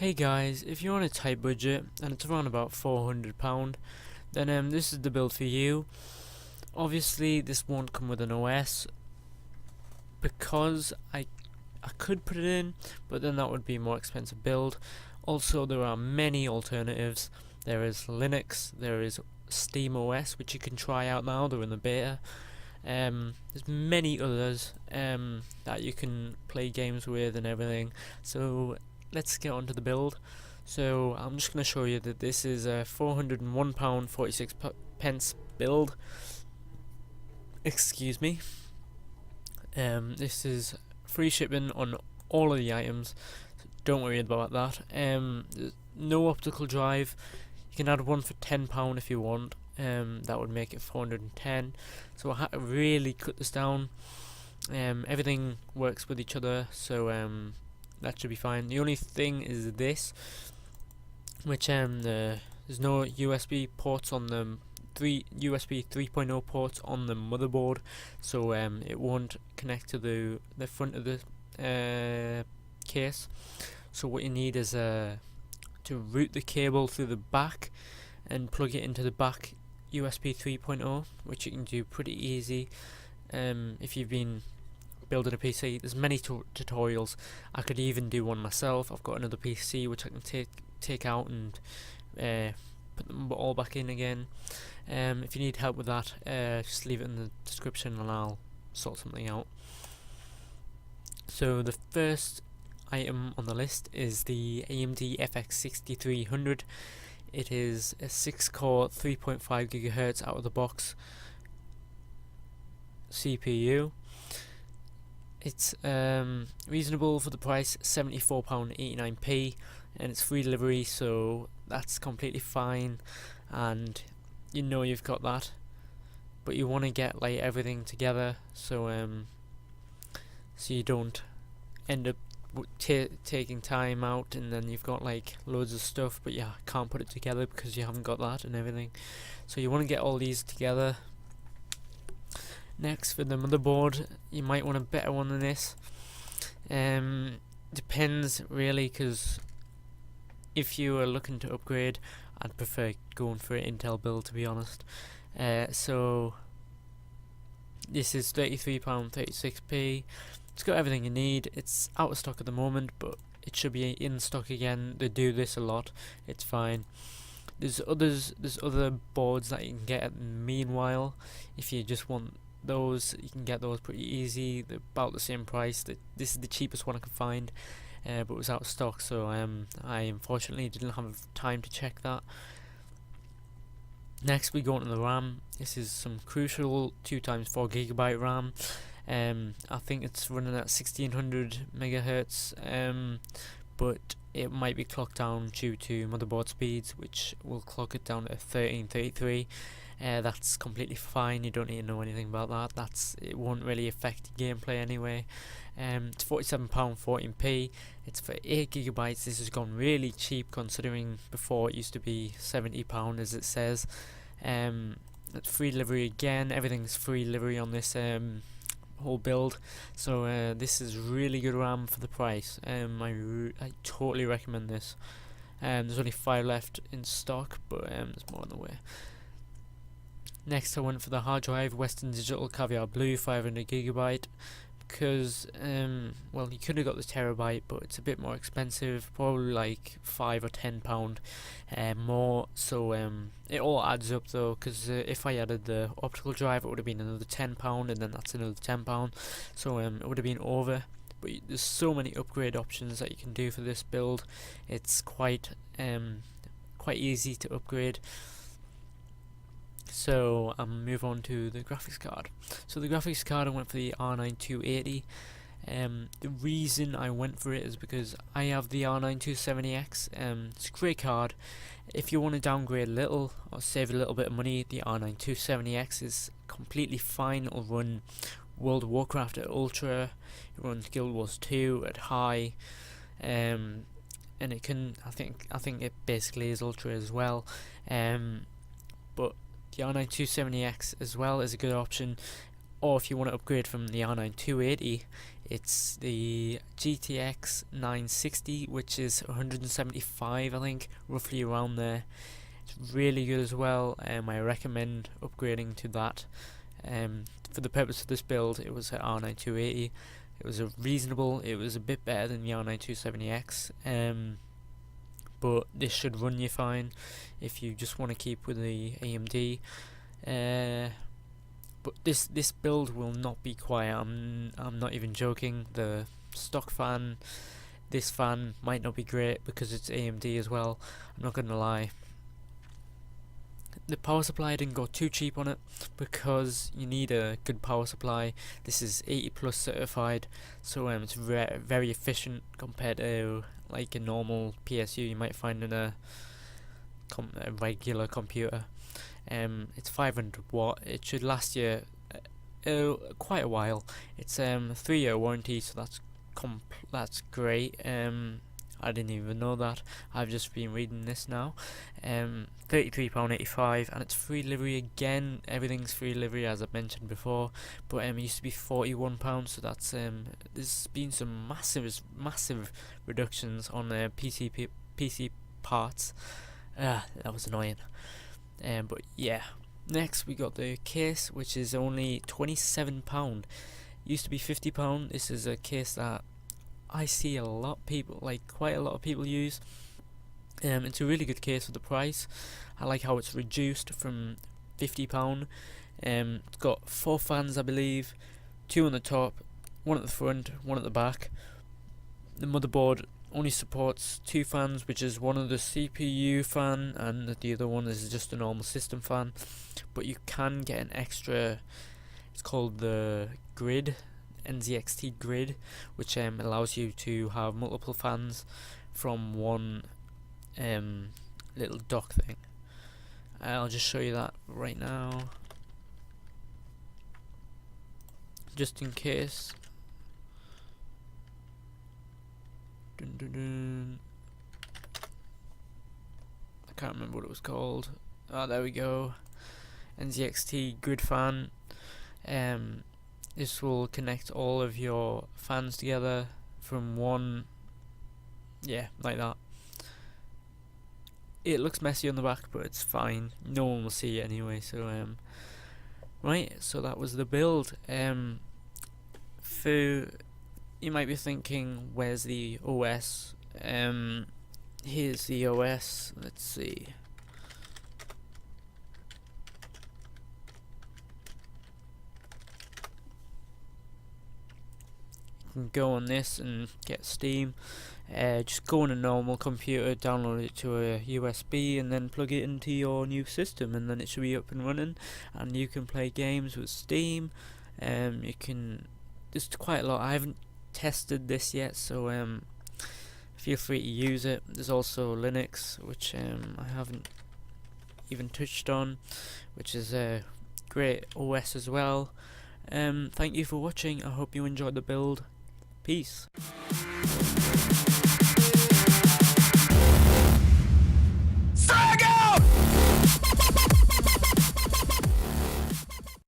Hey guys, if you're on a tight budget and it's around about £400, then this is the build for you. Obviously this won't come with an OS because I could put it in, but then that would be a more expensive build. Also, there are many alternatives. There is Linux, there is Steam OS, which you can try out now, they're in the beta. There's many others that you can play games with and everything. So let's get on to the build. So I'm just going to show you that this is a £401.46 build. Excuse me. This is free shipping on all of the items, so don't worry about that. There's no optical drive. You can add one for £10 if you want. That would make it 410. So I had to really cut this down. Everything works with each other, so that should be fine. The only thing is this, which there's no USB ports on the USB 3.0 ports on the motherboard, so it won't connect to the front of the case. So what you need is to route the cable through the back and plug it into the back USB 3.0, which you can do pretty easy if you've been building a PC. There's many tutorials. I could even do one myself. I've got another PC which I can take out and put them all back in again. If you need help with that, just leave it in the description and I'll sort something out. So the first item on the list is the AMD FX 6300. It is a 6-core 3.5 GHz out of the box CPU. It's reasonable for the price, £74.89p, and it's free delivery, so that's completely fine, and you know you've got that. But you want to get like everything together, so you don't end up taking time out and then you've got like loads of stuff but you can't put it together because you haven't got that and everything. So you want to get all these together. Next, for the motherboard, you might want a better one than this. Depends really, because if you are looking to upgrade, I'd prefer going for an Intel build, to be honest. So this is £33.36p. It's got everything you need. It's out of stock at the moment, but it should be in stock again. They do this a lot. It's fine. There's other boards that you can get meanwhile. If you just want those, you can get those pretty easy. They're about the same price. This is the cheapest one I could find, but it was out of stock, so I unfortunately didn't have time to check that. Next, we go on to the RAM. This is some Crucial 2x4GB RAM. I think it's running at 1600 megahertz, but it might be clocked down due to motherboard speeds, which will clock it down to 1333. That's completely fine. You don't need to know anything about that. It won't really affect gameplay anyway. It's £47.14p. It's for 8GB. This has gone really cheap considering before it used to be £70 as it says. It's free delivery again. Everything's free delivery on this whole build, so this is really good RAM for the price. I totally recommend this. There's only 5 left in stock, but there's more on the way. Next, I went for the hard drive, Western Digital Caviar Blue 500GB, because well, you could have got the terabyte, but it's a bit more expensive, probably like £5 or £10 more. So it all adds up though, because if I added the optical drive, it would have been another £10, and then that's another £10. So it would have been over. But there's so many upgrade options that you can do for this build. It's quite easy to upgrade. So I'll move on to the graphics card. So the graphics card, I went for the R9 280. The reason I went for it is because I have the R9 270X. It's a great card. If you want to downgrade a little or save a little bit of money, the R9 270X is completely fine. It'll run World of Warcraft at Ultra, it runs Guild Wars 2 at High, and it can, I think it basically is Ultra as well. But the R9 270X as well is a good option. or if you want to upgrade from the R9 280, it's the GTX 960, which is 175, I think, roughly around there. It's really good as well. I recommend upgrading to that. For the purpose of this build, it was at R9 280. It was reasonable. It was a bit better than the R9 270X. But this should run you fine if you just want to keep with the AMD. But this build will not be quiet. I'm not even joking. The stock fan, this fan might not be great because it's AMD as well. I'm not gonna lie. The power supply didn't go too cheap on it because you need a good power supply. This is 80 plus certified, so it's very efficient compared to like a normal PSU you might find in a regular computer. It's 500 watt. It should last you quite a while. It's 3-year warranty, so that's great. I didn't even know that. I've just been reading this now. £33.85, and it's free delivery again. Everything's free delivery as I mentioned before, but it used to be £41, so that's there's been some massive reductions on PC parts. That was annoying. But yeah, next we got the case, which is only £27. Used to be £50. This is a case that I see a lot of people, quite a lot of people use. It's a really good case for the price. I like how it's reduced from £50. It's got 4 fans, I believe, 2 on the top, 1 at the front, 1 at the back. The motherboard only supports 2 fans, which is one of the CPU fan and the other one is just a normal system fan. But you can get an extra, it's called the Grid, NZXT Grid, which allows you to have multiple fans from one little dock thing. I'll just show you that right now, just in case. I can't remember what it was called. Oh, there we go. NZXT Grid Fan. This will connect all of your fans together from one, like that. It looks messy on the back, but it's fine. No one will see it anyway. So right. So that was the build. For you might be thinking, where's the OS? Here's the OS. Let's see. You can go on this and get Steam. Just go on a normal computer, download it to a USB, and then plug it into your new system, and then it should be up and running, and you can play games with Steam. You can. There's quite a lot. I haven't tested this yet, so feel free to use it. There's also Linux, which I haven't even touched on, which is a great OS as well. Thank you for watching. I hope you enjoyed the build. Peace.